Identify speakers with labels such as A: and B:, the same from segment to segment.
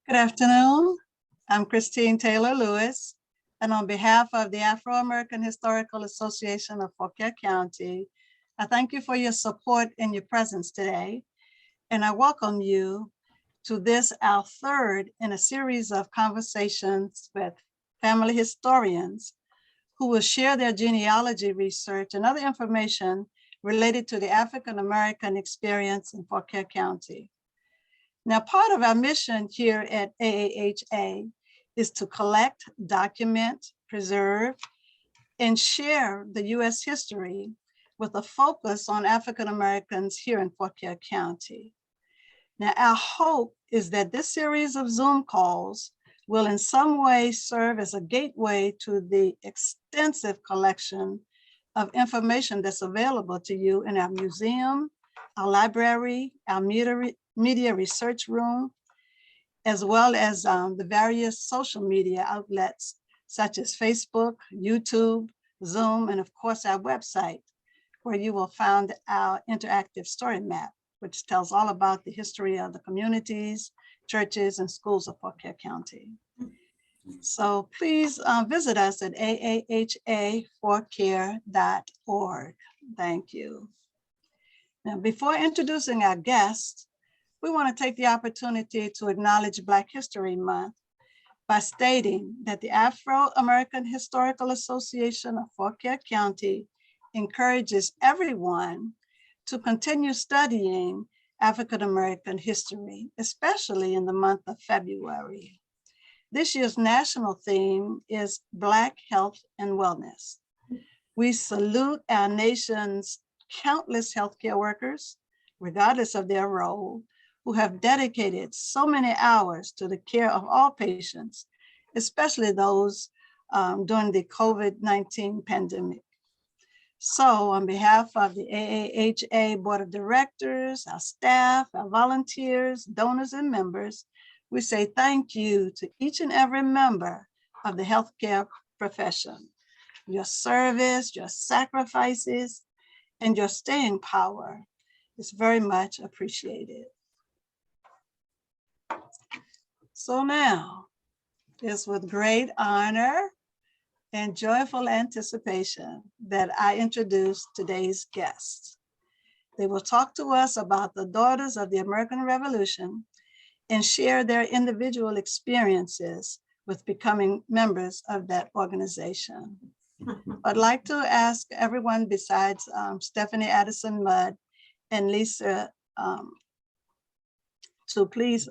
A: Good afternoon. I'm Christine Taylor Lewis, and on behalf of the Afro-American Historical Association of Fauquier County, I thank you for your support and your presence today, and I welcome you to this, our third in a series of conversations with family historians who will share their genealogy research and other information related to the African-American experience in Fauquier County. Now, part of our mission here at AAHA is to collect, document, preserve, and share the U.S. history with a focus on African-Americans here in Fauquier County. Now, our hope is that this series of Zoom calls will in some way serve as a gateway to the extensive collection of information that's available to you in our museum, our library, our media research room, as well as the various social media outlets such as Facebook, YouTube, Zoom, and of course our website, where you will find our interactive story map, which tells all about the history of the communities, churches, and schools of Fauquier County. So please visit us at aahafauquier.org. Thank you. Now, before introducing our guests, we want to take the opportunity to acknowledge Black History Month by stating that the Afro-American Historical Association of Fauquier County encourages everyone to continue studying African-American history, especially in the month of February. This year's national theme is Black Health and Wellness. We salute our nation's countless healthcare workers, regardless of their role, who have dedicated so many hours to the care of all patients, especially those during the COVID-19 pandemic. So on behalf of the AAHA Board of Directors, our staff, our volunteers, donors, and members, we say thank you to each and every member of the healthcare profession. Your service, your sacrifices, and your staying power is very much appreciated. So now, it's with great honor and joyful anticipation that I introduce today's guests. They will talk to us about the Daughters of the American Revolution and share their individual experiences with becoming members of that organization. I'd like to ask everyone besides Stephanie Addison-Mudd and Lisa to please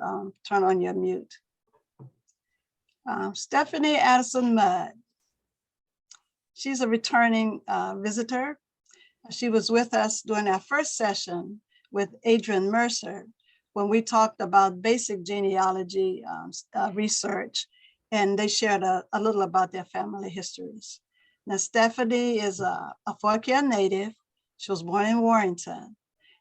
A: turn on your mute. Stephanie Addison-Mudd, she's a returning visitor. She was with us during our first session with Adrian Mercer when we talked about basic genealogy research, and they shared a little about their family histories. Now, Stephanie is a Fauquier native. She was born in Warrenton.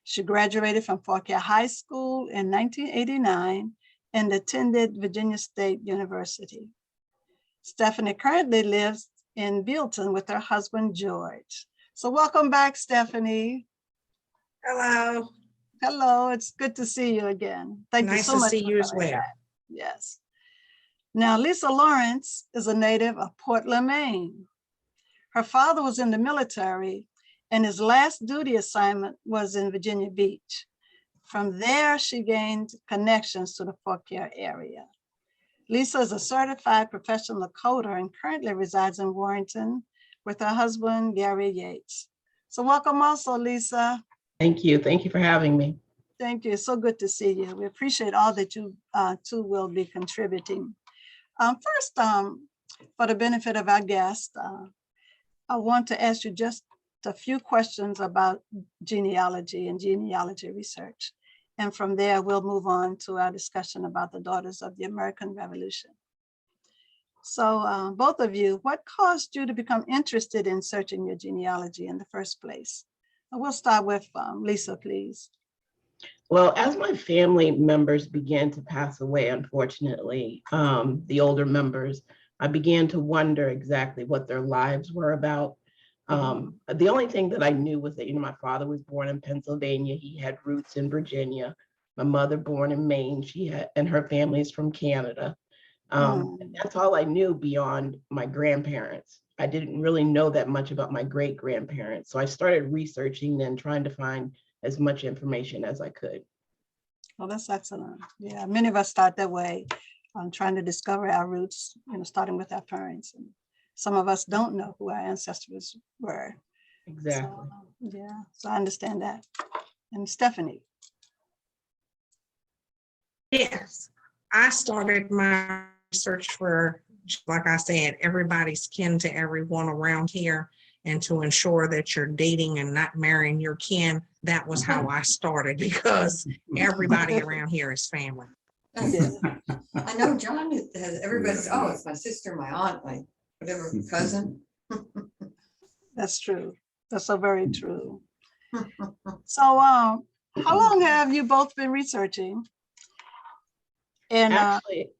A: She graduated from Fauquier High School in 1989 and attended Virginia State University. Stephanie currently lives in Bealton with her husband, George. So welcome back, Stephanie.
B: Hello.
A: Hello, it's good to see you again. Thank you so much.
B: Nice to see you as well.
A: Yes. Now, Lisa Lawrence is a native of Portland, Maine. Her father was in the military, and his last duty assignment was in Virginia Beach. From there, she gained connections to the Fauquier area. Lisa is a certified professional coder and currently resides in Warrenton with her husband, Gary Yates. So welcome also, Lisa.
C: Thank you. Thank you for having me.
A: Thank you. It's so good to see you. We appreciate all that you two will be contributing. First, for the benefit of our guests, I want to ask you just a few questions about genealogy and genealogy research. And from there, we'll move on to our discussion about the Daughters of the American Revolution. So both of you, what caused you to become interested in searching your genealogy in the first place? We'll start with Lisa, please.
C: Well, as my family members began to pass away, unfortunately, the older members, I began to wonder exactly what their lives were about. The only thing that I knew was that, my father was born in Pennsylvania. He had roots in Virginia. My mother born in Maine, and her family is from Canada. And that's all I knew beyond my grandparents. I didn't really know that much about my great grandparents. So I started researching and trying to find as much information as I could.
A: Well, that's excellent. Yeah, many of us start that way, trying to discover our roots, starting with our parents. And some of us don't know who our ancestors were.
C: Exactly.
A: So, yeah, so I understand that. And Stephanie.
B: Yes, I started my research for, like I said, everybody's kin to everyone around here, and to ensure that you're dating and not marrying your kin. That was how I started, because everybody around here is family.
A: Yeah.
D: I know John has, everybody's, oh, it's my sister, my aunt, my whatever cousin.
A: That's true. That's so very true. So how long have you both been researching? And
C: Actually,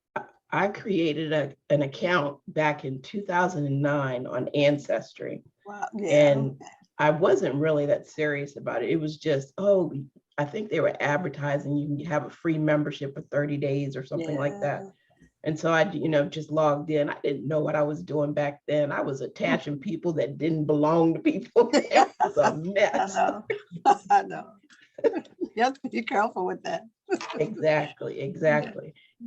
C: I created an account back in 2009 on Ancestry.
A: wow, yeah.
C: And I wasn't really that serious about it. It was just, oh, I think they were advertising you can have a free membership for 30 days or something like that. And so I, just logged in. I didn't know what I was doing back then. I was attaching people that didn't belong to people. It was a mess.
A: I know. I know. You have to be careful with that.
C: Exactly.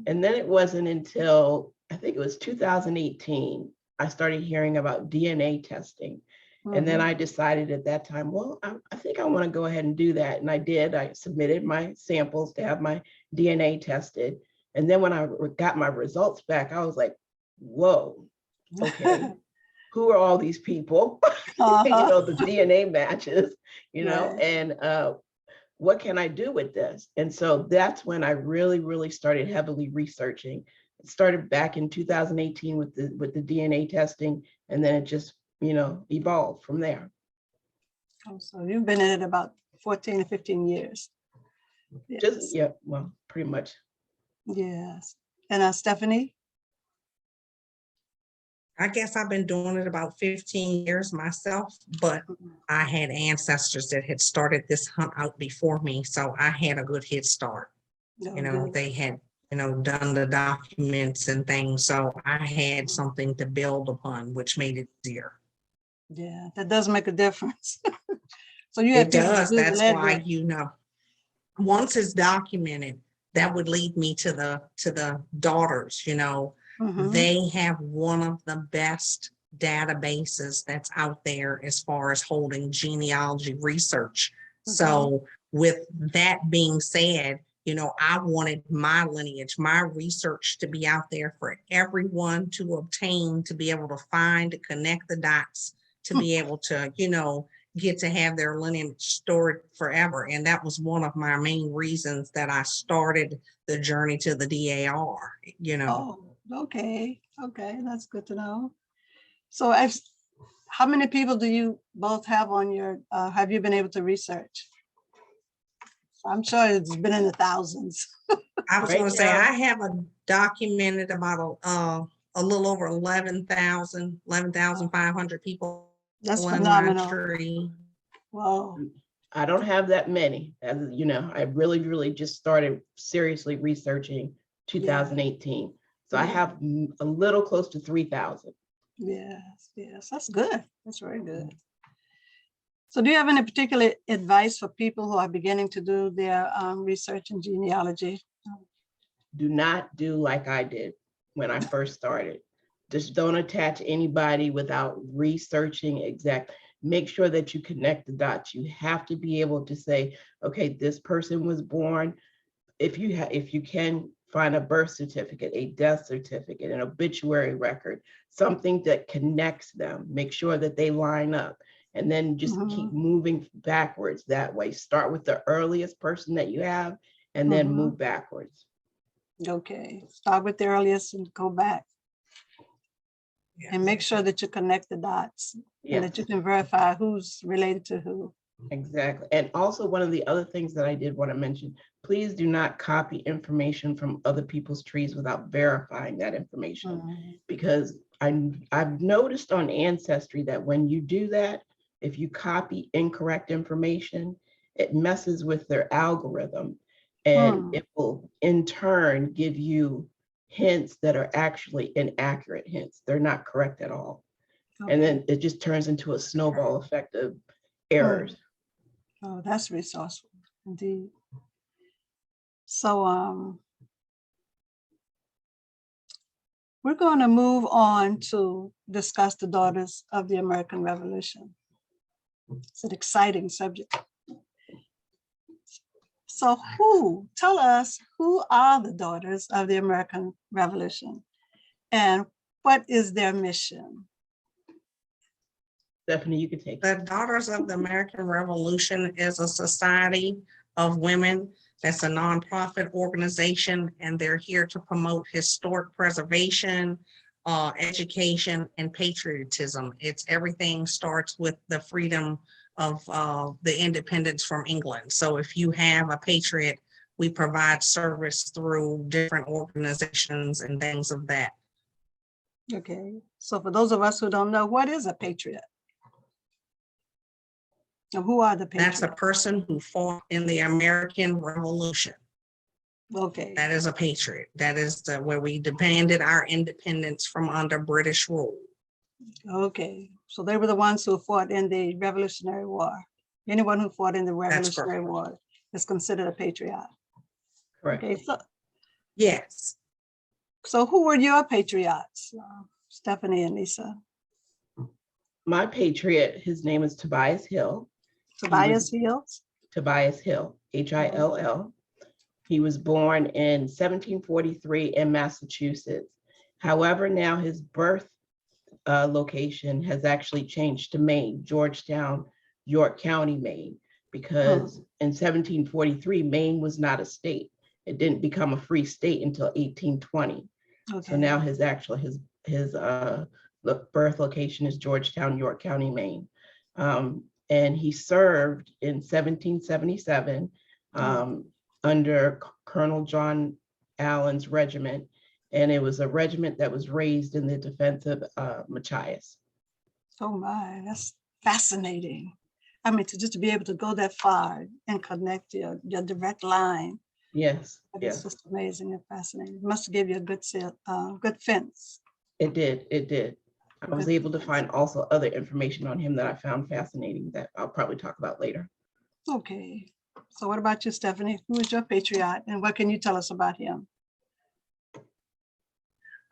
C: And then it wasn't until, I think it was 2018, I started hearing about DNA testing. And then I decided at that time, well, I think I want to go ahead and do that. And I did. I submitted my samples to have my DNA tested. And then when I got my results back, I was like, whoa, okay, who are all these people? The DNA matches, and what can I do with this? And so that's when I really started heavily researching. It started back in 2018 with the DNA testing, and then it just, evolved from there.
A: Oh, so you've been in it about 14 to 15 years.
C: Just, yeah, well, pretty much.
A: Yes. And Stephanie?
B: I guess I've been doing it about 15 years myself, but I had ancestors that had started this hunt out before me, so I had a good head start. They had, done the documents and things, so I had something to build upon, which made it easier.
A: Yeah, that does make a difference. So you have
B: It does. That's why, once it's documented, that would lead me to the daughters, They have one of the best databases that's out there as far as holding genealogy research. So with that being said, I wanted my lineage, my research to be out there for everyone to obtain, to be able to find, to connect the dots, to be able to, get to have their lineage stored forever. And that was one of my main reasons that I started the journey to the DAR,
A: Oh, okay. That's good to know. So how many people do you both have on your, have you been able to research? I'm sure it's been in the thousands.
B: I was going to say, I have a documented about a little over 11,500 people.
A: That's phenomenal. Wow.
C: I don't have that many. As I really just started seriously researching 2018. So I have a little close to 3,000.
A: Yes, that's good. That's very good. So do you have any particular advice for people who are beginning to do their research in genealogy?
C: Do not do like I did when I first started. Just don't attach anybody without researching exactly. Make sure that you connect the dots. You have to be able to say, okay, this person was born. If you can find a birth certificate, a death certificate, an obituary record, something that connects them, make sure that they line up, and then just keep moving backwards that way. Start with the earliest person that you have and then move backwards.
A: Okay, start with the earliest and go back. And make sure that you connect the dots and that you can verify who's related to who.
C: Exactly. And also one of the other things that I did want to mention, please do not copy information from other people's trees without verifying that information. Because I've noticed on Ancestry that when you do that, if you copy incorrect information, it messes with their algorithm. And it will in turn give you hints that are actually inaccurate hints. They're not correct at all.
A: Okay.
C: And then it just turns into a snowball effect of errors.
A: Oh, that's resourceful indeed. So we're going to move on to discuss the Daughters of the American Revolution. It's an exciting subject. So tell us, who are the Daughters of the American Revolution and what is their mission?
C: Stephanie, you can take it.
B: The Daughters of the American Revolution is a society of women. That's a nonprofit organization, and they're here to promote historic preservation, education, and patriotism. It's everything starts with the freedom of the independence from England. So if you have a patriot, we provide service through different organizations and things of that.
A: Okay, so for those of us who don't know, what is a patriot? And who are the patriots?
B: That's a person who fought in the American Revolution.
A: Okay.
B: That is a patriot. That is where we demanded our independence from under British rule.
A: Okay, so they were the ones who fought in the Revolutionary War. Anyone who fought in the
B: That's
A: Revolutionary
B: correct.
A: War is considered a patriot.
C: Correct.
A: Okay,
B: Yes.
A: so who were your patriots, Stephanie and Lisa?
C: My patriot, his name is Tobias Hill.
A: Tobias Hills?
C: Tobias Hill, Hill. He was born in 1743 in Massachusetts. However, now his birth location has actually changed to Maine, Georgetown, York County, Maine, because in 1743, Maine was not a state. It didn't become a free state until 1820.
A: Okay.
C: So now his birth location is Georgetown, York County, Maine. And he served in 1777 under Colonel John Allen's regiment. And it was a regiment that was raised in the defense of Machias.
A: Oh my, that's fascinating. I mean, to be able to go that far and connect your direct line.
C: Yes.
A: It's just amazing and fascinating. It must give you a good fence.
C: It did. I was able to find also other information on him that I found fascinating that I'll probably talk about later.
A: Okay. So what about you, Stephanie? Who is your patriot and what can you tell us about him?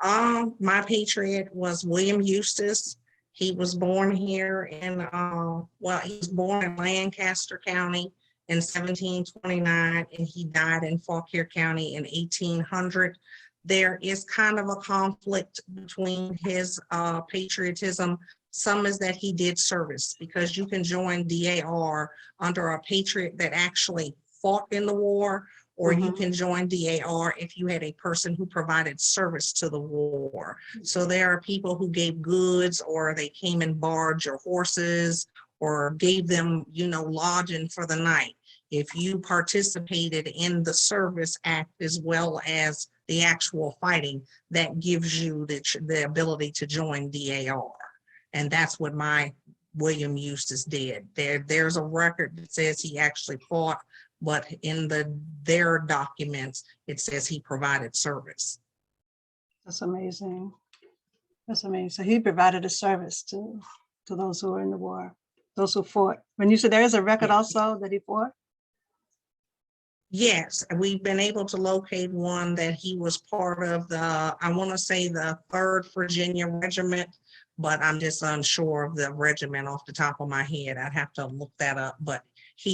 B: My patriot was William Eustace. He was born here in, he was born in Lancaster County in 1729, and he died in Fauquier County in 1800. There is kind of a conflict between his patriotism. Some is that he did service, because you can join DAR under a patriot that actually fought in the war, or you can join DAR if you had a person who provided service to the war. So there are people who gave goods, or they came in barge or horses, or gave them, lodging for the night. If you participated in the service act as well as the actual fighting, that gives you the ability to join DAR. And that's what my William Eustace did. There's a record that says he actually fought, but in their documents, it says he provided service.
A: That's amazing. That's amazing. So he provided a service to those who were in the war, those who fought. When you said there is a record also that he fought?
B: Yes, we've been able to locate one that he was part of I want to say the 3rd Virginia Regiment, but I'm just unsure of the regiment off the top of my head. I'd have to look that up, but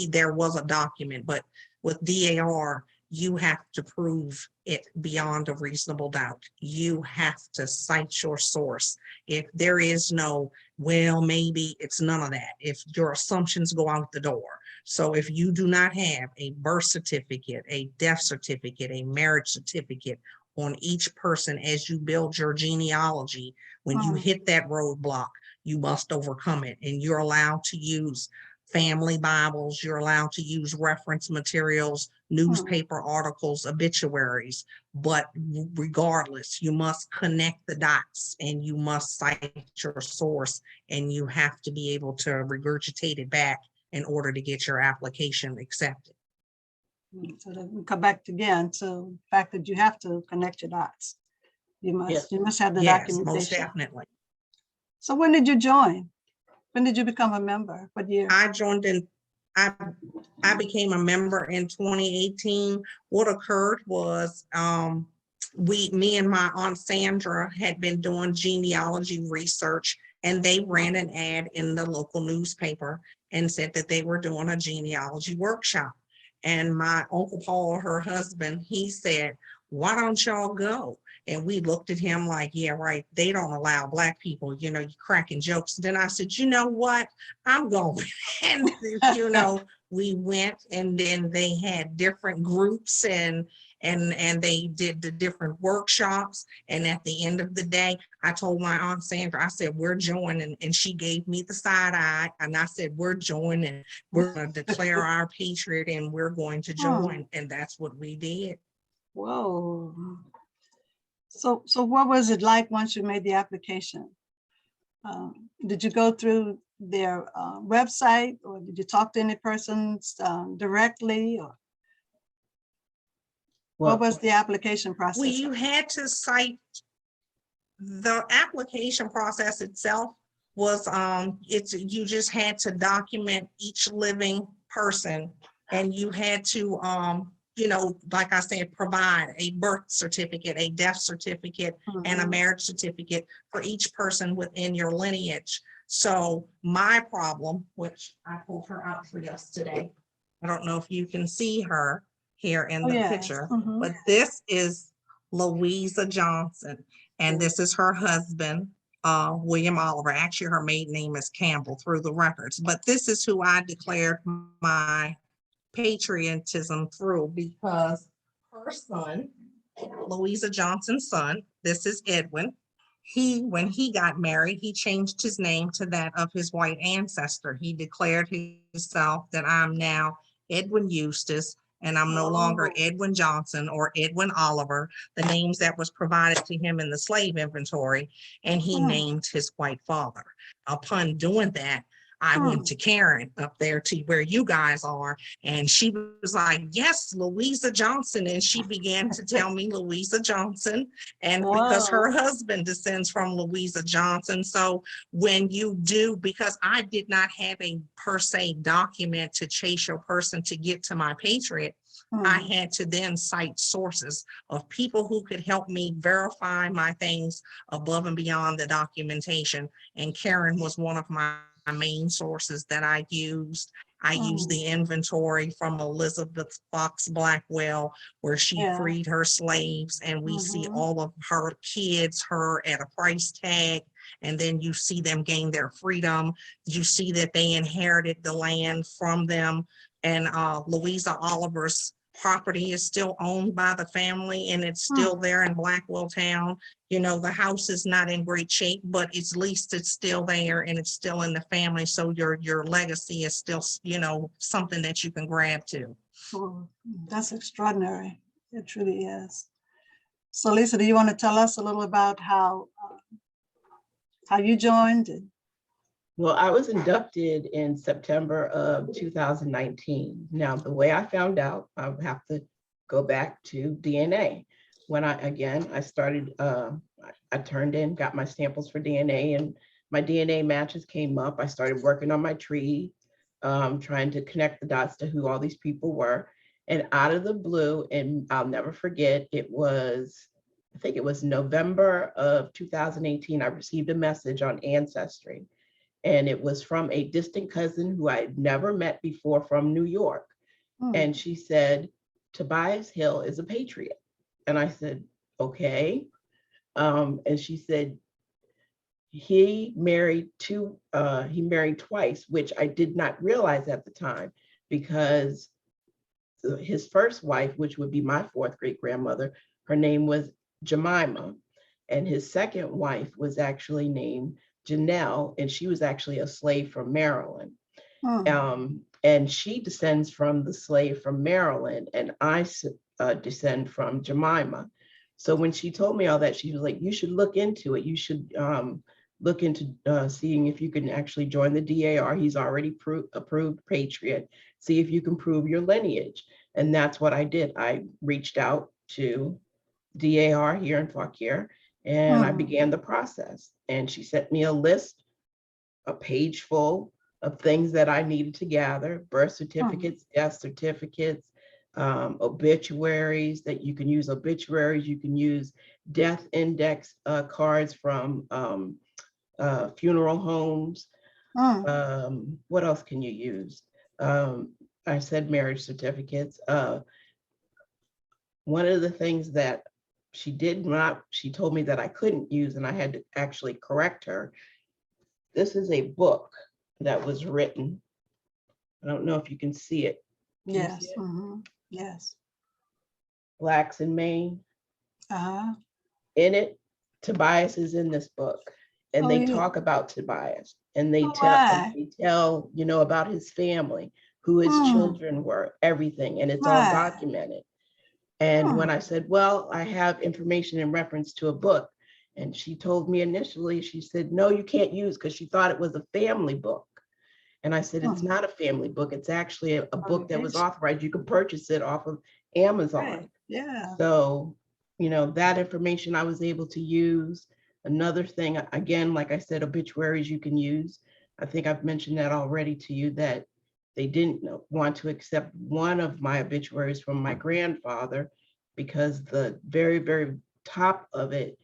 B: there was a document. But with DAR, you have to prove it beyond a reasonable doubt. You have to cite your source. If there is no, well, maybe, it's none of that. If your assumptions go out the door. So if you do not have a birth certificate, a death certificate, a marriage certificate on each person as you build your genealogy, when you hit that roadblock, you must overcome it. And you're allowed to use family Bibles, you're allowed to use reference materials, newspaper articles, obituaries, but regardless, you must connect the dots and you must cite your source, and you have to be able to regurgitate it back in order to get your application accepted.
A: So that we come back again to the fact that you have to connect your dots.
C: Yes.
A: You must have the
B: Yes, most
A: documentation.
B: definitely.
A: So when did you join? When did you become a member? What year?
B: I joined in, I became a member in 2018. What occurred was, me and my Aunt Sandra had been doing genealogy research, and they ran an ad in the local newspaper and said that they were doing a genealogy workshop. And my Uncle Paul, her husband, he said, why don't y'all go? And we looked at him like, yeah, right. They don't allow Black people, you cracking jokes. Then I said, you know what? I'm going. And, we went, and then they had different groups and they did the different workshops. And at the end of the day, I told my Aunt Sandra, I said, we're joining. And she gave me the side eye. And I said, we're joining. We're going to declare our patriot, and we're going to join. And that's what we did.
A: Whoa. So what was it like once you made the application? Did you go through their website, or did you talk to any persons directly? Or what was the application process?
B: Well, you had to cite the application process itself was you just had to document each living person, and you had to like I said, provide a birth certificate, a death certificate, and a marriage certificate for each person within your lineage. So my problem, which I pulled her out for us today, I don't know if you can see her here in the picture, but this is Louisa Johnson, and this is her husband, William Oliver. Actually, her maiden name is Campbell through the records, but this is who I declared my patriotism through, because her son, Louisa Johnson's son, this is Edwin. When he got married, he changed his name to that of his white ancestor. He declared himself that I'm now Edwin Eustace, and I'm no longer Edwin Johnson or Edwin Oliver, the names that was provided to him in the slave inventory, and he named his white father. Upon doing that, I went to Karen up there to where you guys are, and she was like, yes, Louisa Johnson. And she began to tell me Louisa Johnson, and because her husband descends from Louisa Johnson. So when you do, because I did not have a per se document to chase your person to get to my patriot, I had to then cite sources of people who could help me verify my things above and beyond the documentation. And Karen was one of my main sources that I used. I used the inventory from Elizabeth Fox Blackwell, where she freed her slaves, and we see all of her kids, her at a price tag, and then you see them gain their freedom. You see that they inherited the land from them, and Louisa Oliver's property is still owned by the family, and it's still there in Blackwell town. The house is not in great shape, but at least it's still there, and it's still in the family. So your legacy is still, something that you can grab to.
A: Oh, that's extraordinary. It truly is. So Lisa, do you want to tell us a little about how you joined?
C: Well, I was inducted in September of 2019. Now, the way I found out, I would have to go back to DNA. When I started, I turned in, got my samples for DNA, and my DNA matches came up. I started working on my tree, trying to connect the dots to who all these people were. And out of the blue, and I'll never forget, I think it was November of 2018, I received a message on Ancestry. And it was from a distant cousin who I had never met before from New York. And she said, Tobias Hill is a patriot. And I said, okay. And she said, he married twice, which I did not realize at the time, because his first wife, which would be my fourth great grandmother, her name was Jemima. And his second wife was actually named Janelle, and she was actually a slave from Maryland. And she descends from the slave from Maryland, and I descend from Jemima. So when she told me all that, she was like, you should look into it. You should look into seeing if you can actually join the DAR. He's already approved patriot. See if you can prove your lineage. And that's what I did. I reached out to DAR here in Fauquier, and I began the process. And she sent me a list, a page full of things that I needed to gather: birth certificates, death certificates, obituaries, that you can use obituaries, you can use death index cards from funeral homes. What else can you use? I said marriage certificates. One of the things that she told me that I couldn't use, and I had to actually correct her. This is a book that was written. I don't know if you can see it. Can you
A: Yes.
C: see it?
A: Yes.
C: Blacks in Maine.
A: Uh-huh.
C: In it, Tobias is in this book, and they talk about Tobias, and they tell about his family, who his children were, everything, and it's all documented. And when I said, well, I have information in reference to a book, and she told me initially, she said, no, you can't use, because she thought it was a family book. And I said, it's not a family book. It's actually a book that was authorized. You can purchase it off of Amazon.
A: Right. Yeah.
C: So, that information I was able to use. Another thing, again, like I said, obituaries you can use. I think I've mentioned that already to you, that they didn't want to accept one of my obituaries from my grandfather because the very, very top of it,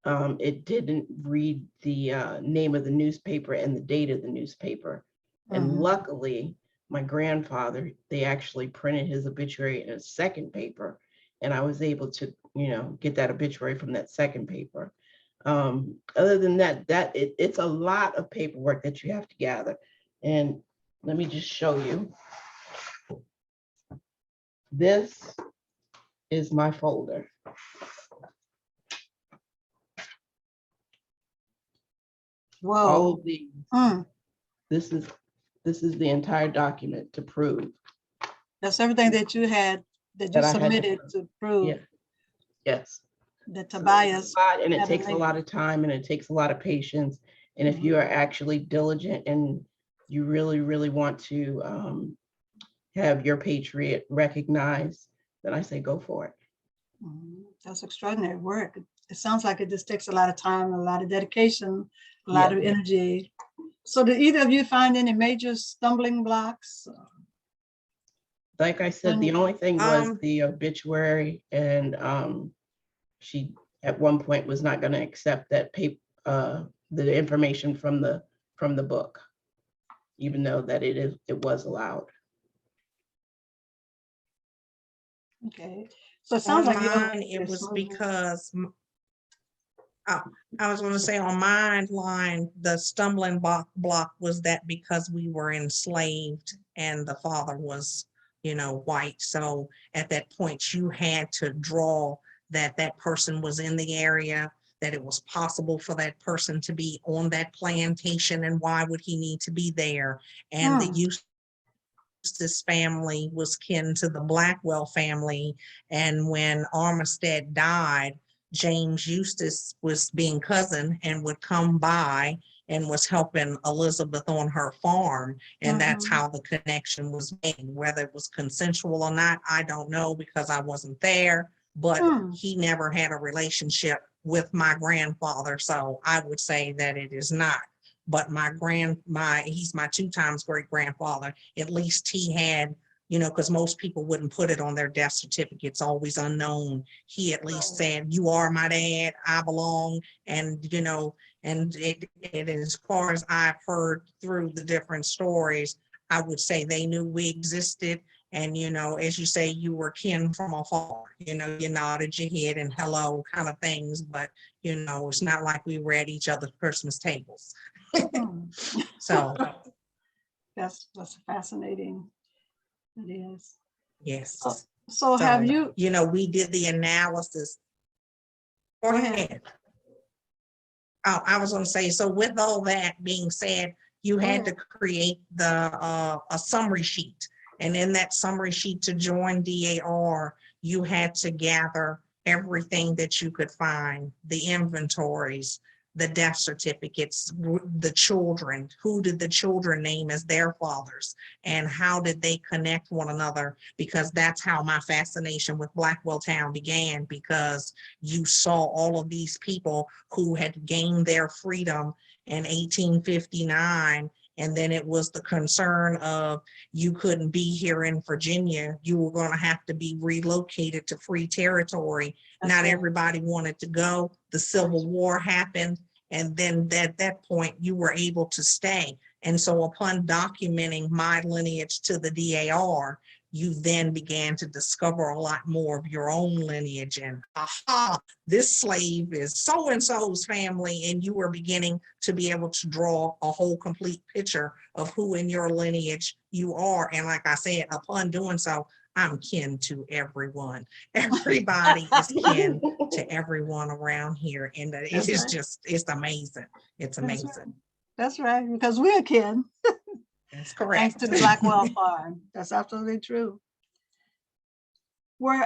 C: it didn't read the name of the newspaper and the date of the newspaper. And luckily, my grandfather, they actually printed his obituary in a second paper, and I was able to, get that obituary from that second paper. Other than that, it's a lot of paperwork that you have to gather. And let me just show you. This is my folder.
A: Whoa.
C: All of these. This is the entire document to prove.
A: That's everything that you had, that you submitted to prove.
C: Yeah. Yes.
A: That Tobias.
C: And it takes a lot of time, and it takes a lot of patience. And if you are actually diligent and you really, really want to have your patriot recognized, then I say go for it.
A: That's extraordinary work. It sounds like it just takes a lot of time, a lot of dedication, a lot of energy. So did either of you find any major stumbling blocks?
C: Like I said, the only thing was the obituary, and she at one point was not going to accept that the information from the book, even though that it was allowed.
A: Okay, so it sounds like
B: it was because I was going to say on my line, the stumbling block was that because we were enslaved and the father was, white. So at that point, you had to draw that person was in the area, that it was possible for that person to be on that plantation, and why would he need to be there? And the Eustace family was kin to the Blackwell family. And when Armistead died, James Eustace was being cousin and would come by and was helping Elizabeth on her farm. And that's how the connection was made. Whether it was consensual or not, I don't know, because I wasn't there, but he never had a relationship with my grandfather. So I would say that it is not. But he's my 2 times great grandfather. At least he had, because most people wouldn't put it on their death certificates, always unknown. He at least said, you are my dad, I belong. And, and it as far as I've heard through the different stories, I would say they knew we existed. And, as you say, you were kin from afar, you nodded your head and hello kind of things, but, it's not like we were at each other's Christmas tables. So
A: that's fascinating. It is.
B: Yes.
A: So have you?
B: We did the analysis. Go ahead. Oh, I was going to say, so with all that being said, you had to create a summary sheet. And in that summary sheet to join DAR, you had to gather everything that you could find, the inventories, the death certificates, the children, who did the children name as their fathers, and how did they connect one another? Because that's how my fascination with Blackwell town began, because you saw all of these people who had gained their freedom in 1859. And then it was the concern of, you couldn't be here in Virginia, you were going to have to be relocated to free territory. Not everybody wanted to go. The Civil War happened. And then at that point, you were able to stay. And so upon documenting my lineage to the DAR, you then began to discover a lot more of your own lineage, and aha, this slave is so-and-so's family, and you were beginning to be able to draw a whole complete picture of who in your lineage you are. And like I said, upon doing so, I'm kin to everyone. Everybody is kin to everyone around here. And it is just, it's amazing. It's amazing.
A: That's right, because we're kin.
B: That's correct.
A: Thanks to the Blackwell farm. That's absolutely true. Were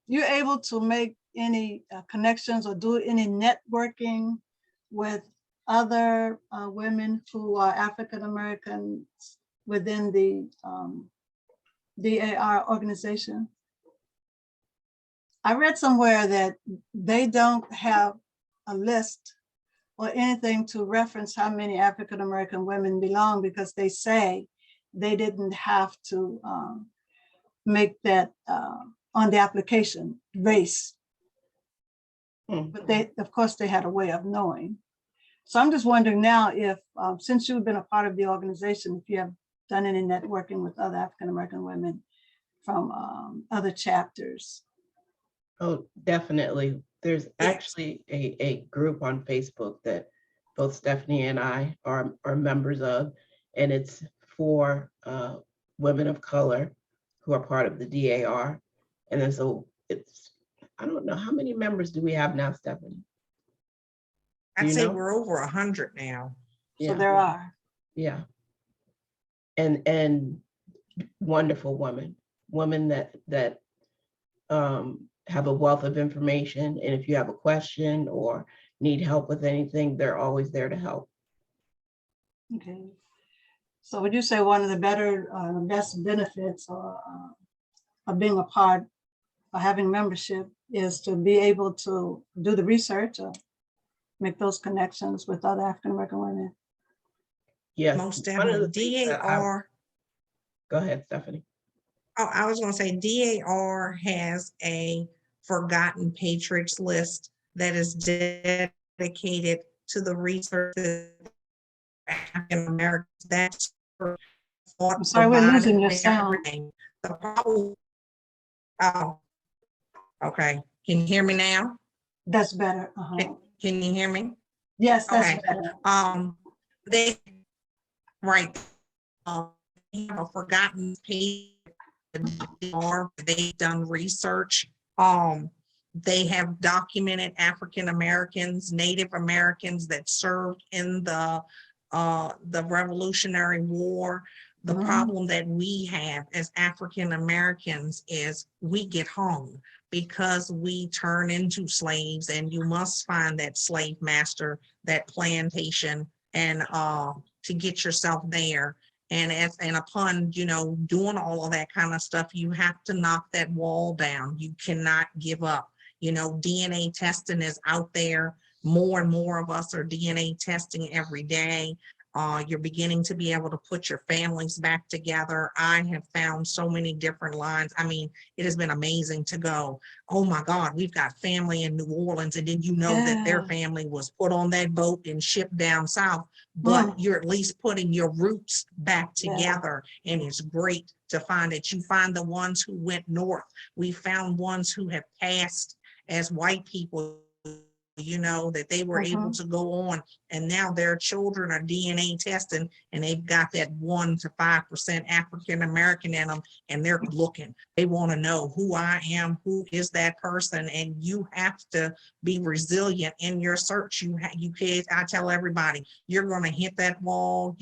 A: you able to make any connections or do any networking with other women who are African Americans within the DAR organization? I read somewhere that they don't have a list or anything to reference how many African American women belong, because they say they didn't have to make that on the application race. But they, of course, they had a way of knowing. So I'm just wondering now if, since you've been a part of the organization, if you have done any networking with other African American women from other chapters.
C: Oh, definitely. There's actually a group on Facebook that both Stephanie and I are members of, and it's for women of color who are part of the DAR. And then so it's, I don't know, how many members do we have now, Stephanie?
B: I'd say we're over 100 now.
A: So there are.
C: Yeah. And wonderful women that have a wealth of information. And if you have a question or need help with anything, they're always there to help.
A: Okay. So would you say one of the better, best benefits of being a part or having membership is to be able to do the research or make those connections with other African American women?
C: Yes.
B: Most definitely. DAR.
C: Go ahead, Stephanie.
B: Oh, I was going to say DAR has a forgotten patriots list that is dedicated to the research of African Americans. That's
A: I'm sorry, we're losing your sound.
B: The problem, oh, okay. Can you hear me now?
A: That's better.
B: Can you hear me?
A: Yes, that's
B: okay.
A: Better.
B: They right. They have a forgotten page. They've done research. They have documented African Americans, Native Americans that served in the Revolutionary War. The problem that we have as African Americans is we get hung because we turn into slaves, and you must find that slave master, that plantation, and to get yourself there. And upon, doing all of that kind of stuff, you have to knock that wall down. You cannot give up. DNA testing is out there. More and more of us are DNA testing every day. You're beginning to be able to put your families back together. I have found so many different lines. I mean, it has been amazing to go, oh my God, we've got family in New Orleans. And then that their family was put on that boat and shipped down south, but you're at least putting your roots back together. And it's great to find that you find the ones who went north. We found ones who have passed as white people, that they were able to go on and now their children are DNA testing, and they've got that 1 to 5% African American in them, and they're looking. They want to know who I am, who is that person, and you have to be resilient in your search. You kids, I tell everybody, you're going to hit that wall.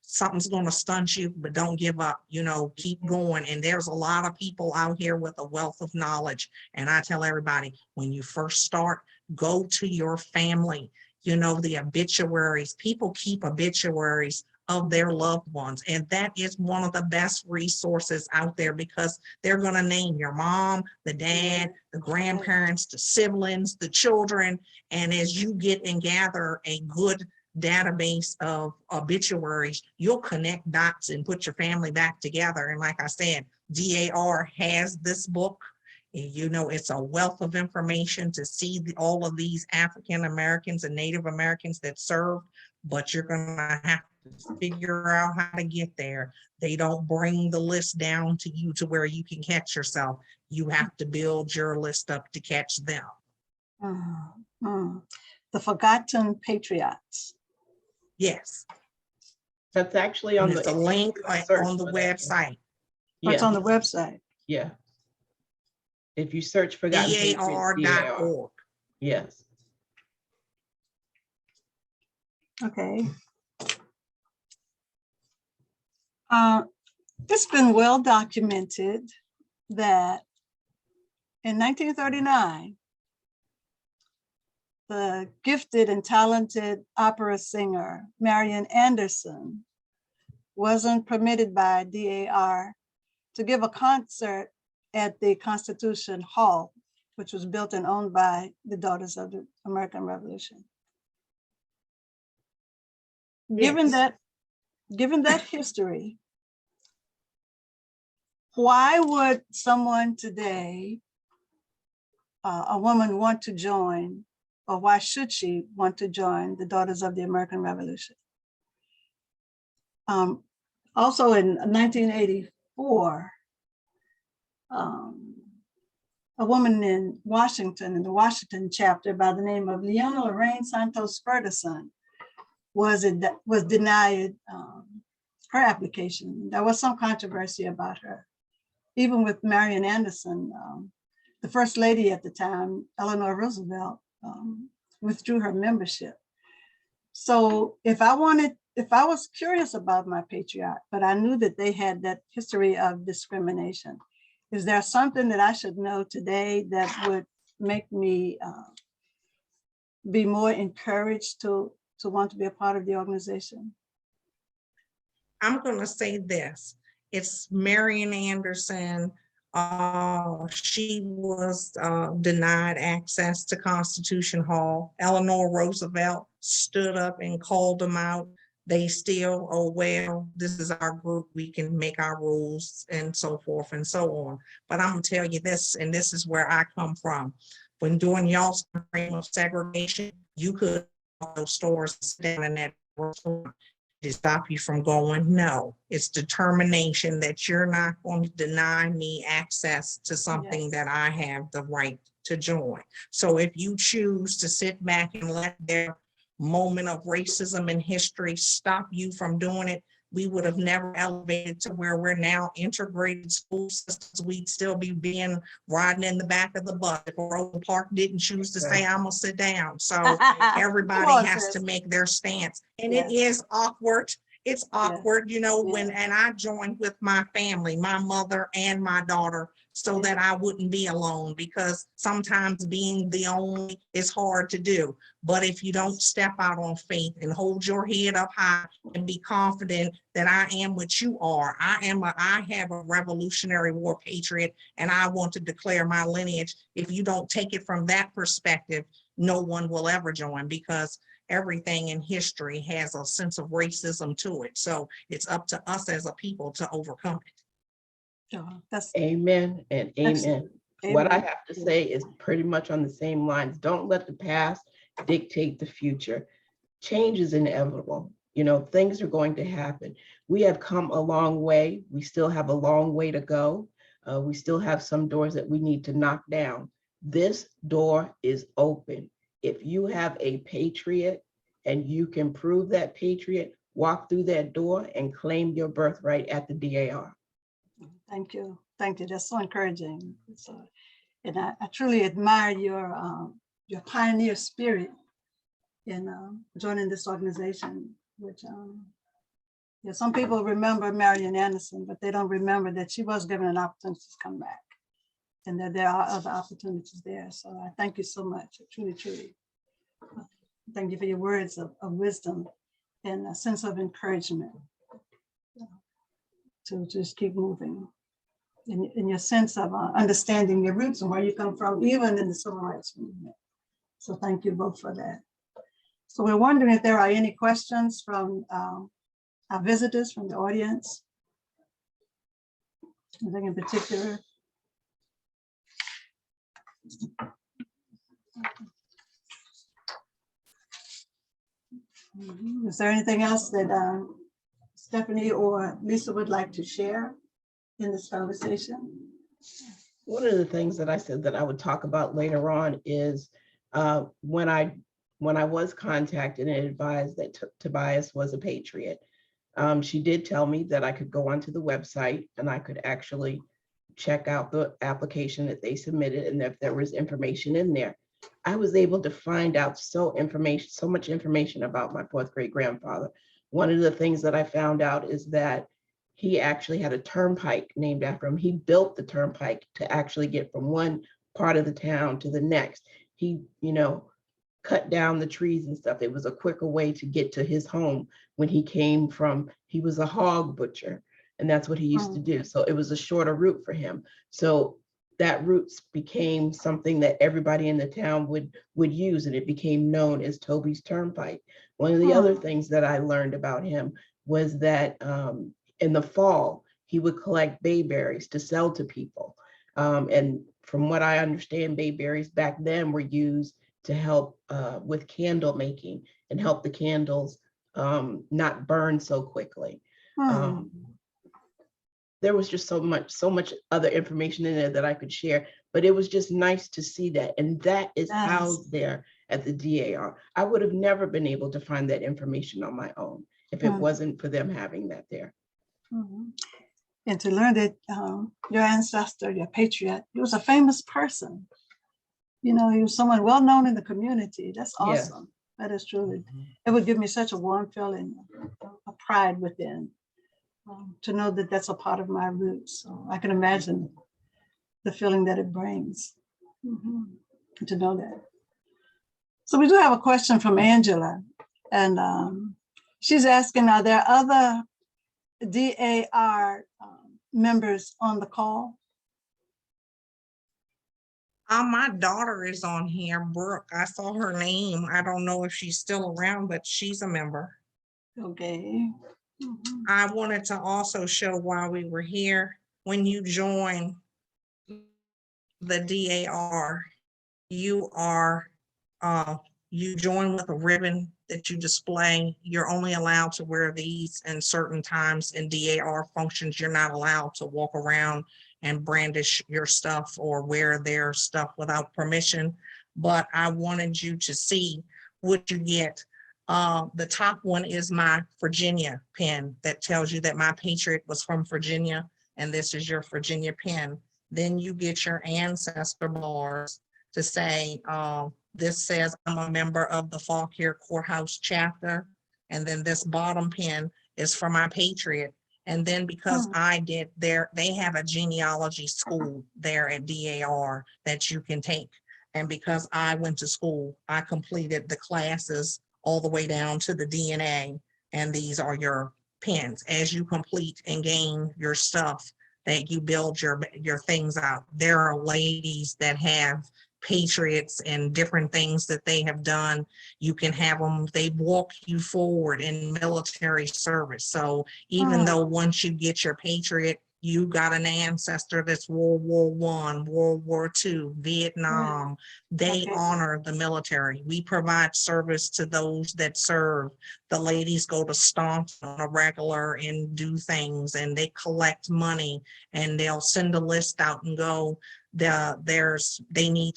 B: Something's going to stunt you, but don't give up. You know, keep going. And there's a lot of people out here with a wealth of knowledge. And I tell everybody, when you first start, go to your family. You know, the obituaries, people keep obituaries of their loved ones. And that is one of the best resources out there, because they're going to name your mom, the dad, the grandparents, the siblings, the children. And as you get and gather a good database of obituaries, you'll connect dots and put your family back together. And like I said, DAR has this book. You know, it's a wealth of information to see all of these African Americans and Native Americans that served, but you're going to have to figure out how to get there. They don't bring the list down to you to where you can catch yourself. You have to build your list up to catch them.
A: The forgotten patriots.
B: Yes.
C: That's actually on
B: the link on the website.
A: Yeah. It's on the website.
C: Yeah. If you search Forgotten Patriots,
B: DAR.org.
C: Yes.
A: Okay. It's been well documented that in 1939, the gifted and talented opera singer, Marian Anderson, wasn't permitted by DAR to give a concert at the Constitution Hall, which was built and owned by the Daughters of the American Revolution.
B: Yes.
A: Given that history, why would someone today, a woman, want to join, or why should she want to join the Daughters of the American Revolution? Also in 1984, a woman in Washington, in the Washington chapter by the name of Leona Lorraine Santos Ferguson was denied her application. There was some controversy about her. Even with Marian Anderson, the first lady at the time, Eleanor Roosevelt, withdrew her membership. So if I was curious about my patriot, but I knew that they had that history of discrimination, is there something that I should know today that would make me be more encouraged to want to be a part of the organization?
B: I'm going to say this. It's Marian Anderson. She was denied access to Constitution Hall. Eleanor Roosevelt stood up and called them out. They still, oh, well, this is our group, we can make our rules and so forth and so on. But I'm gonna tell you this, and this is where I come from. When doing y'all's frame of segregation, you could go to those stores and sit down in that store to stop you from going. No, it's determination that you're not going to deny me access to something that I have the right to join. So if you choose to sit back and let their moment of racism in history stop you from doing it, we would have never elevated to where we're now integrated school systems. We'd still be riding in the back of the bus if Rosa Parks didn't choose to say, I'm gonna sit down. So everybody has to make their stance. And it is awkward. It's awkward, you know, and I joined with my family, my mother and my daughter, so that I wouldn't be alone, because sometimes being the only is hard to do. But if you don't step out on faith and hold your head up high and be confident that I am what you are, I have a Revolutionary War patriot, and I want to declare my lineage. If you don't take it from that perspective, no one will ever join, because everything in history has a sense of racism to it. So it's up to us as a people to overcome it.
C: Amen and amen. What I have to say is pretty much on the same lines. Don't let the past dictate the future. Change is inevitable. You know, things are going to happen. We have come a long way. We still have a long way to go. We still have some doors that we need to knock down. This door is open. If you have a patriot and you can prove that patriot, walk through that door and claim your birthright at the DAR.
A: Thank you. Thank you. That's so encouraging. So, and I truly admire your pioneer spirit in joining this organization, which yeah, some people remember Marian Anderson, but they don't remember that she was given an opportunity to come back and that there are other opportunities there. So I thank you so much. Truly, truly. Thank you for your words of wisdom and a sense of encouragement to just keep moving in your sense of understanding your roots and where you come from, even in the civil rights movement. So thank you both for that. So we're wondering if there are any questions from our visitors from the audience. Anything in particular? Is there anything else that Stephanie or Lisa would like to share in this conversation?
C: One of the things that I said that I would talk about later on is when I was contacted and advised that Tobias was a patriot, she did tell me that I could go onto the website and I could actually check out the application that they submitted, and if there was information in there. I was able to find out so much information about my fourth great grandfather. One of the things that I found out is that he actually had a turnpike named after him. He built the turnpike to actually get from one part of the town to the next. He, cut down the trees and stuff. It was a quicker way to get to his home when he came from, he was a hog butcher, and that's what he used to do. So it was a shorter route for him. So that route became something that everybody in the town would use, and it became known as Toby's Turnpike. One of the other things that I learned about him was that in the fall, he would collect bayberries to sell to people. And from what I understand, bayberries back then were used to help with candle making and help the candles not burn so quickly. There was just so much other information in there that I could share, but it was just nice to see that. And that is housed there at the DAR. I would have never been able to find that information on my own if it wasn't for them having that there.
A: And to learn that your ancestor, your patriot, he was a famous person. He was someone well-known in the community. That's awesome. Yeah. That is truly, it would give me such a warm feeling, a pride within, to know that that's a part of my roots. So I can imagine the feeling that it brings to know that. So we do have a question from Angela, and she's asking, are there other DAR members on the call?
B: My daughter is on here, Brooke. I saw her name. I don't know if she's still around, but she's a member.
A: Okay.
B: I wanted to also show while we were here, when you join the DAR, you join with a ribbon that you display. You're only allowed to wear these in certain times in DAR functions. You're not allowed to walk around and brandish your stuff or wear their stuff without permission. But I wanted you to see what you get. The top one is my Virginia pin that tells you that my patriot was from Virginia, and this is your Virginia pin. Then you get your ancestor bars to say, this says I'm a member of the Fauquier Courthouse chapter. And then this bottom pin is for my patriot. And then because I did they have a genealogy school there at DAR that you can take. And because I went to school, I completed the classes all the way down to the DNA. And these are your pins. As you complete and gain your stuff, that you build your things out. There are ladies that have patriots and different things that they have done. You can have them, they walk you forward in military service. So even though once you get your patriot, you got an ancestor that's World War I, World War II, Vietnam, they honor the military. We provide service to those that serve. The ladies go to stomp on a regular and do things, and they collect money, and they'll send a list out and go, they need,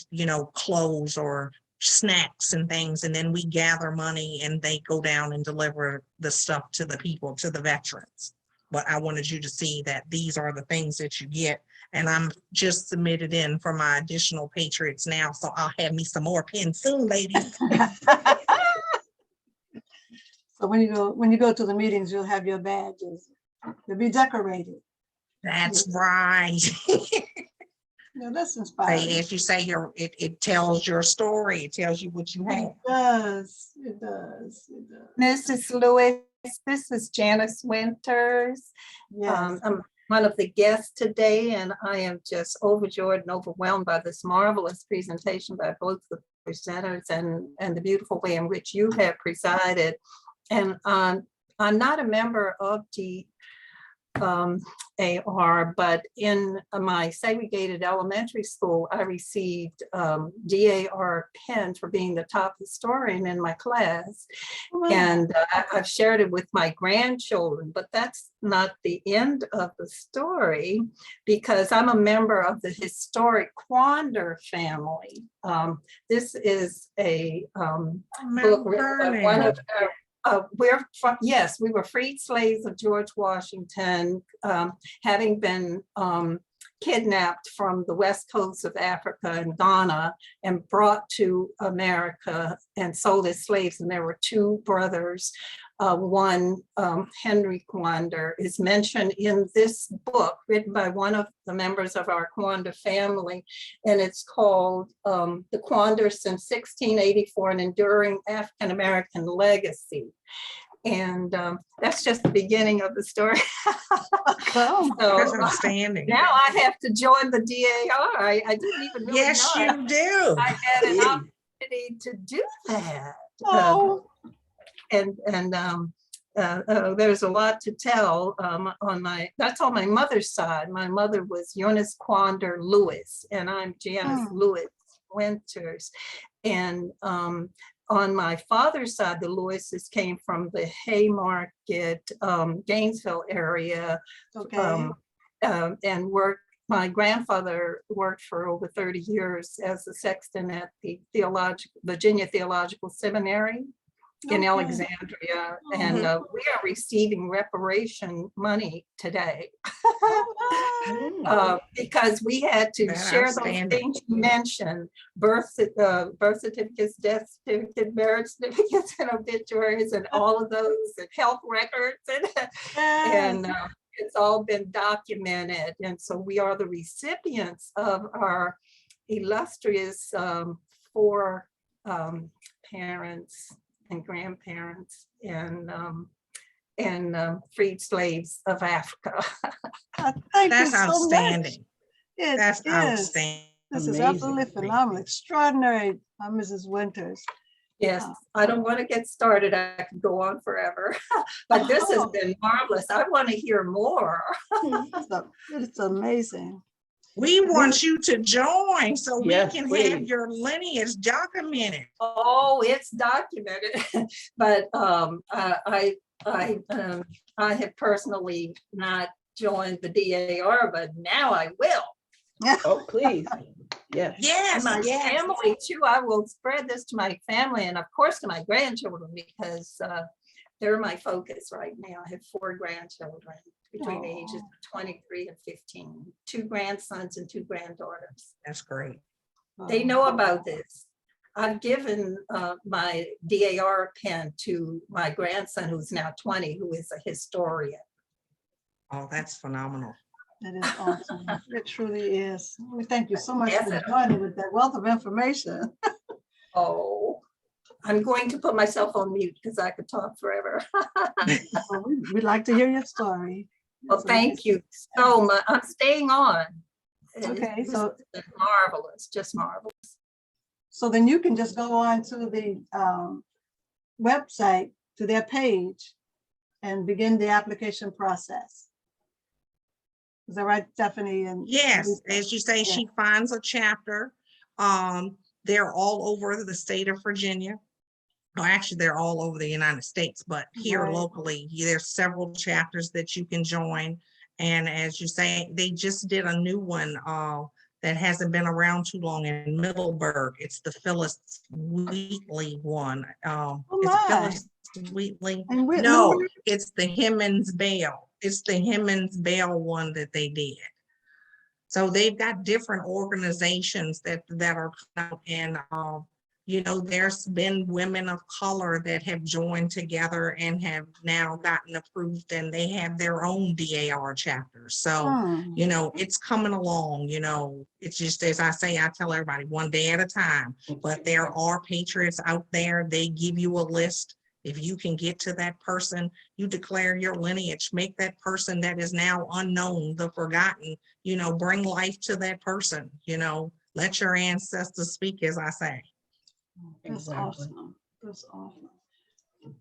B: clothes or snacks and things, and then we gather money and they go down and deliver the stuff to the people, to the veterans. But I wanted you to see that these are the things that you get. And I'm just submitted in for my additional Patriots now. So I'll have me some more pins soon, ladies.
A: So when you go to the meetings, you'll have your badges. They'll be decorated.
B: That's right.
A: Yeah, that's inspiring.
B: As you say, it tells your story. It tells you what you have.
A: It does. It does. It does.
E: Mrs. Lewis, this is Janice Winters.
A: Yes.
E: I'm one of the guests today, and I am just overjoyed and overwhelmed by this marvelous presentation by both the presenters and the beautiful way in which you have presided. And I'm not a member of DAR, but in my segregated elementary school, I received DAR pin for being the top historian in my class.
A: Wow.
E: And I've shared it with my grandchildren, but that's not the end of the story, because I'm a member of the historic Quander family. This is a book written by one of our we're from, yes, we were freed slaves of George Washington, having been kidnapped from the west coast of Africa and Ghana and brought to America and sold as slaves. And there were two brothers. One, Henry Quander, is mentioned in this book written by one of the members of our Quander family, and it's called The Quander Since 1684, An Enduring African-American Legacy. And that's just the beginning of the story.
A: Well,
B: That's
E: So
B: outstanding.
E: now I have to join the DAR. I didn't even really
B: Yes,
E: know
B: you do.
E: I had an opportunity to do that.
A: oh,
E: There's a lot to tell that's on my mother's side. My mother was Eunice Quander Lewis, and I'm Janice Lewis Winters. And on my father's side, the Lewises came from the Haymarket, Gainesville area,
A: okay.
E: and my grandfather worked for over 30 years as a sexton at the Virginia Theological Seminary in
A: Okay.
E: Alexandria, and we are receiving reparation money today because we had to
B: That's
E: share those
B: outstanding.
E: things you mentioned: birth certificates, death certificates, marriage certificates, and obituaries, and all of those, and health records, and it's all been documented. And so we are the recipients of our illustrious four parents and grandparents and freed slaves of Africa.
A: Thank
B: That's
A: you so much.
B: outstanding.
A: It
B: That's
A: is.
B: outstanding.
A: This is
C: Amazing.
A: absolutely phenomenal, extraordinary, Mrs. Winters.
E: Yes, I don't want to get started. I could go on forever, but this has been marvelous. I want to hear more.
A: It's amazing.
B: We want you to join so
C: Yes,
B: we can
C: please.
B: have your lineage documented.
E: Oh, it's documented, but I have personally not joined the DAR, but now I will.
C: Oh, please. Yes.
B: Yes,
E: And my
B: yes.
E: family too. I will spread this to my family and of course to my grandchildren, because they're my focus right now. I have 4 grandchildren between the ages of 23 and 15, 2 grandsons and 2 granddaughters.
B: That's great.
E: They know about this. I've given my DAR pen to my grandson, who's now 20, who is a historian.
B: Oh, that's phenomenal.
A: That is awesome. It truly is. We thank you so much for
E: Yes.
A: joining with that wealth of information.
E: Oh, I'm going to put myself on mute because I could talk forever.
A: Well, we'd like to hear your story.
E: Well, thank you so much. I'm staying on.
A: Okay,
E: This
A: so-
E: is marvelous, just marvelous.
A: So then you can just go on to the website, to their page, and begin the application process. Is that right, Stephanie? And
B: Yes, as you say, she finds a chapter. They're all over the state of Virginia. Well, actually, they're all over the United States, but here
A: Right.
B: locally, there's several chapters that you can join. And as you say, they just did a new one that hasn't been around too long in Middleburg. It's the Phyllis Wheatley one.
A: Oh
B: Is it
A: my.
B: Phyllis Wheatley?
A: And
B: No, it's the Hemmons Bell. It's the Hemmons Bell one that they did. So they've got different organizations that are out, and you know, there's been women of color that have joined together and have now gotten approved, and they have their own DAR chapters. So, you know, it's coming along, you know, it's just, as I say, I tell everybody, one day at a time, but there are patriots out there. They give you a list. If you can get to that person, you declare your lineage, make that person that is now unknown, the forgotten, you know, bring life to that person, you know, let your ancestors speak, as I say.
A: That's
C: Exactly.
A: awesome. That's awesome.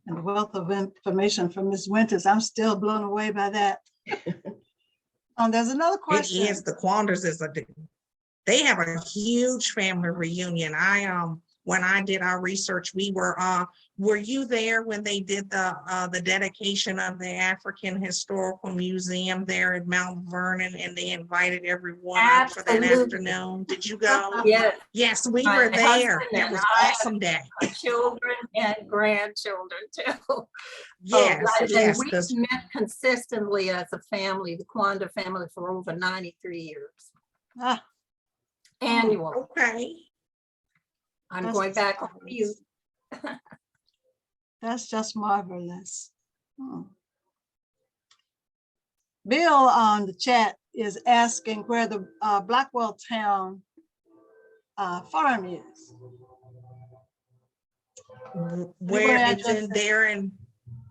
A: And the wealth of information from Ms. Winters, I'm still blown away by that. There's another question.
B: It is, the Quanders they have a huge family reunion. When I did our research, were you there when they did the dedication of the African Historical Museum there at Mount Vernon, and they invited everyone out for that afternoon? Did you go?
E: Yes.
B: Yes, we
E: My
B: were there.
E: husband
B: That
E: and
B: was
E: I-
B: awesome day.
E: Children and grandchildren too.
B: Yes,
E: And
B: yes,
E: we
B: 'cause-
E: met consistently as a family, the Quander family, for over 93 years.
A: Ah,
E: Annual.
B: okay.
E: I'm
A: That's
E: going back on
A: marvelous.
E: mute.
A: That's just marvelous. Bill on the chat is asking where the Blackwell Town farm is.
B: Where it's
A: address
B: in
A: it?
B: there, and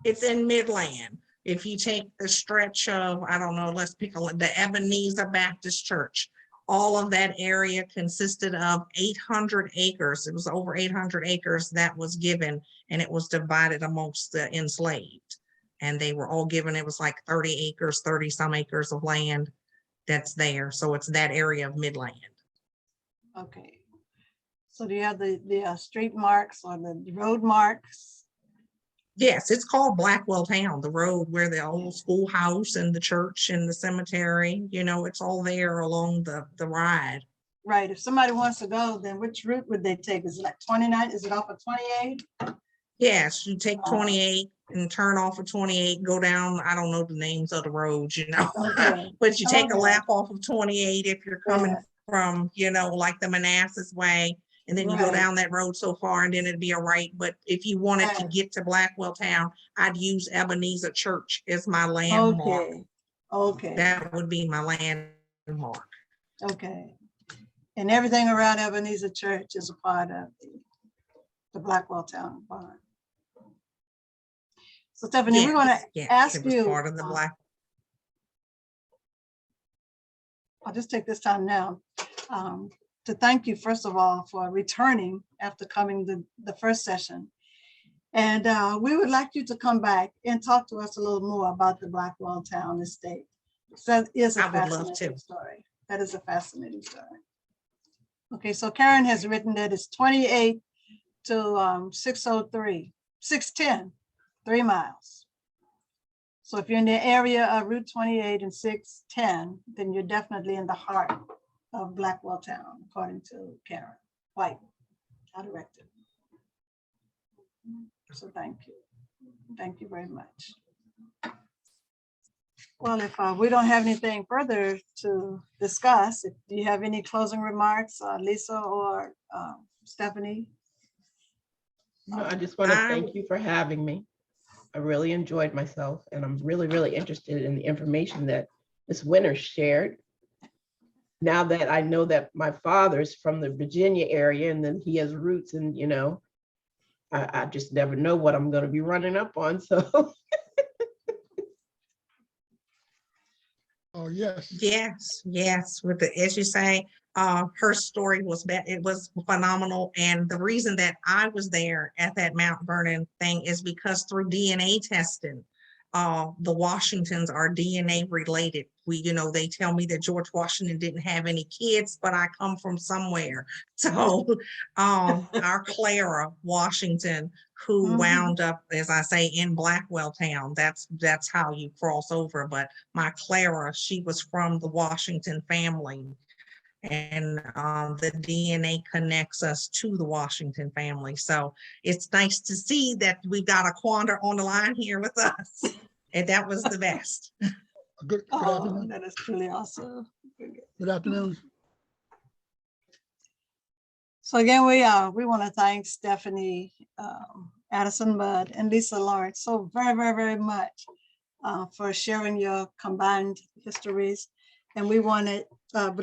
B: it's in Midland. If you take the stretch of, I don't know, let's pick the Ebenezer Baptist Church, all of that area consisted of 800 acres. It was over 800 acres that was given, and it was divided amongst the enslaved. And they were all given, it was like 30 acres, 30 some acres of land that's there. So it's that area of Midland.
A: Okay. So do you have the street marks or the road marks?
B: Yes, it's called Blackwell Town, the road where the old schoolhouse and the church and the cemetery, you know, it's all there along the ride.
A: Right. If somebody wants to go, then which route would they take? Is it like 29? Is it off of 28?
B: Yes, you take 28 and turn off of 28, go down, I don't know the names of the roads, you know,
A: Okay.
B: but you take a
A: Okay.
B: lap off of 28 if you're coming
A: Yeah.
B: from, you know, like the Manassas way. And then you go
A: Right.
B: down that road so far, and then it'd be a right. But if you wanted to
A: Right.
B: get to Blackwell Town, I'd use Ebenezer Church as my landmark.
A: Okay. Okay.
B: That would be my landmark.
A: Okay. And everything around Ebenezer Church is a part of the Blackwell Town Farm. So Stephanie, we're going to
B: Yes,
A: ask
B: it was
A: you.
B: part of the Black.
A: I'll just take this time now to thank you, first of all, for returning after coming the first session. And we would like you to come back and talk to us a little more about the Blackwell Town Estate. So that is a
B: I would love
A: fascinating
B: to.
A: story. That is a fascinating story. Okay, so Karen has written that it's 28 to 610, 3 miles. So if you're in the area of Route 28 and 610, then you're definitely in the heart of Blackwell Town, according to Karen White, our director. So thank you. Thank you very much. Well, if we don't have anything further to discuss, do you have any closing remarks, Lisa or Stephanie?
C: No, I just want to thank you for having me. I really enjoyed myself, and I'm really, really interested in the information that Ms. Winters shared. Now that I know that my father's from the Virginia area, and then he has roots, and you know, I just never know what I'm going to be running up on. So
F: Oh, yes.
B: Yes. With the, as you say, her story was it was phenomenal. And the reason that I was there at that Mount Vernon thing is because through DNA testing, the Washingtons are DNA related. You know, they tell me that George Washington didn't have any kids, but I come from somewhere. So our Clara Washington, who wound up, as I say, in Blackwell Town, that's how you cross over. But my Clara, she was from the Washington family. And the DNA connects us to the Washington family. So it's nice to see that we've got a Quander on the line here with us. And that was the best.
F: Good
A: Oh,
F: afternoon.
A: that is truly awesome.
F: Good afternoon.
A: So again, we want to thank Stephanie, Addison-Mudd, and Lisa Lawrence so very, very, very much for sharing your combined histories. And we would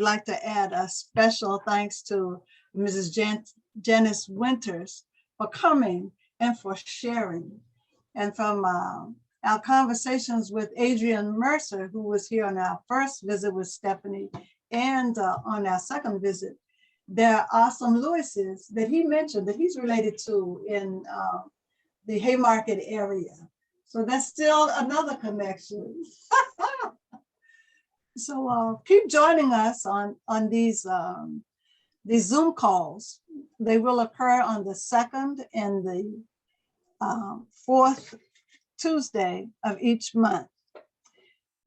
A: like to add a special thanks to Mrs. Janice Winters for coming and for sharing. And from our conversations with Adrian Mercer, who was here on our first visit with Stephanie, and on our second visit, there are some Lewises that he mentioned that he's related to in the Haymarket area. So that's still another connection. So keep joining us on these Zoom calls. They will occur on the 2nd and the 4th Tuesday of each month.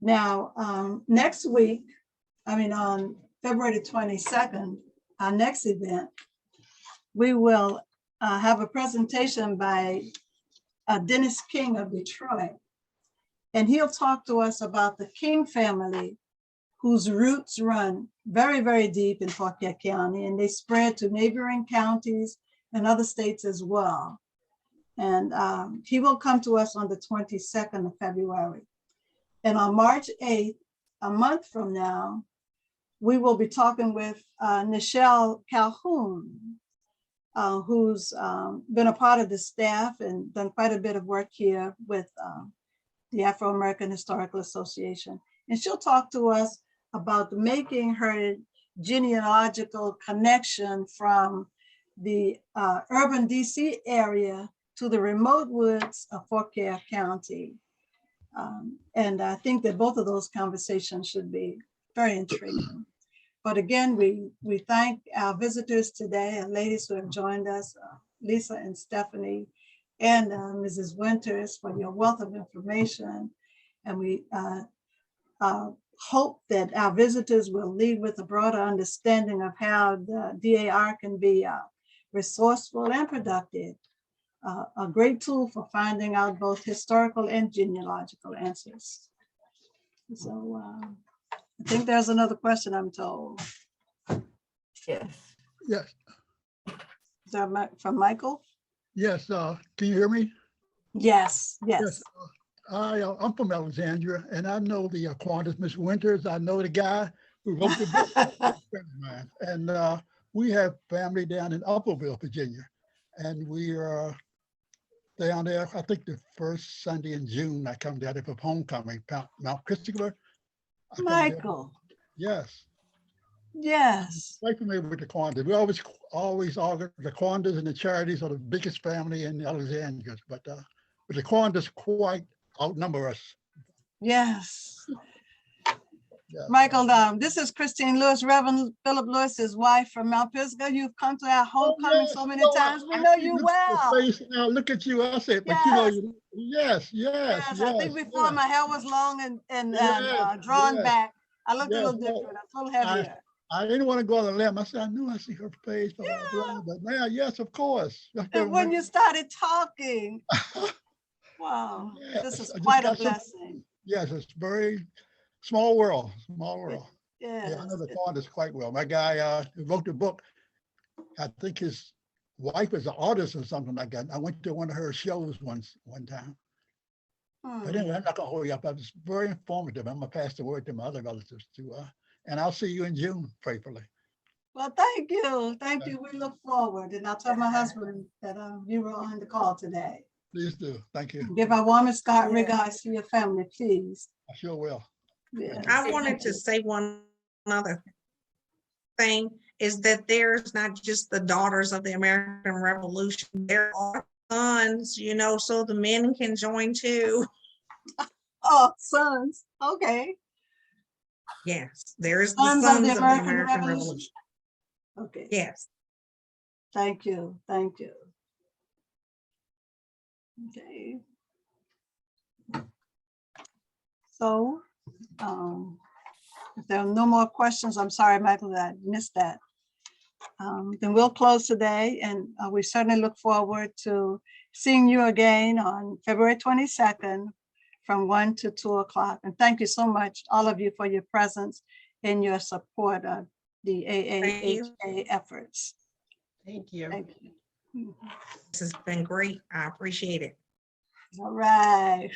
A: Now, next week, on February 22nd, our next event, we will have a presentation by Dennis King of Detroit. And he'll talk to us about the King family, whose roots run very, very deep in Fauquier County, and they spread to neighboring counties and other states as well. And he will come to us on the 22nd of February. And on March 8th, a month from now, we will be talking with Nichelle Calhoun, who's been a part of the staff and done quite a bit of work here with the Afro-American Historical Association. And she'll talk to us about making her genealogical connection from the urban DC area to the remote woods of Fauquier County. And I think that both of those conversations should be very intriguing. But again, we thank our visitors today, and ladies who have joined us, Lisa and Stephanie, and Mrs. Winters, for your wealth of information. And we hope that our visitors will leave with a broader understanding of how the DAR can be resourceful and productive, a great tool for finding out both historical and genealogical answers. So I think there's another question, I'm told.
E: Yes.
F: Yes,
A: Is that from Michael?
F: yes. Can you hear me?
A: Yes, yes.
F: I'm from Alexandria, and I know the Quantas, Miss Winters. I know the guy who wrote the book, a friend of mine. And we have family down in Upperville, Virginia, and we are down there. I think the first Sunday in June, I come down there for homecoming, Mount Christopher.
A: Michael,
F: Yes.
A: yes.
F: Quite familiar with the Quantas. We always argue the Quantas and the Charities are the biggest family in Alexandria, but the Quantas quite outnumber us.
A: Yes.
F: Yeah.
A: Michael, this is Christine Lewis, Reverend Philip Lewis's wife from Mount Pisgah. You've come to our homecoming so many times. We know you well.
F: Now look at you. I said, but
A: Yes.
F: yes.
A: I think before my hair was long and drawn back, I looked a little different, a little heavier.
F: I didn't want to go on the limb. I said, I knew I see her face, but now, yes, of course.
A: And when you started talking, wow, this is quite a blessing.
F: Yes, it's very small world.
A: Yes.
F: Yeah, I know the Quantas quite well. My guy who wrote the book, I think his wife is an artist or something like that. I went to one of her shows one time. But anyway, I'm not gonna hold you up. It was very informative. I'm gonna pass the word to my other relatives too. And I'll see you in June, prayerfully.
A: Well, thank you. Thank you. We look forward. And I'll tell my husband that you were on the call today.
F: Please do. Thank you.
A: Give our warmest regards to your family, please.
F: I sure will.
A: Yes.
B: I wanted to say one other thing, is that there's not just the daughters of the American Revolution, there are sons, so the men can join too.
A: Oh, sons. Okay.
B: Yes, there's the
A: Sons
B: sons
A: of the American Revolution. Okay.
B: Yes.
A: Thank you. Thank you. Okay. So, If there are no more questions, I'm sorry, Michael, that I missed that. Then we'll close today, and we certainly look forward to seeing you again on February 22nd from 1 to 2 o'clock. And thank you so much, all of you, for your presence and your support of the AAHA efforts.
C: Thank you.
A: Thank you.
B: This has been great. I appreciate it.
A: All right.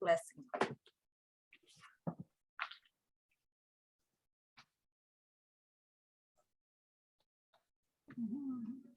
E: Blessing.
A: Mhm.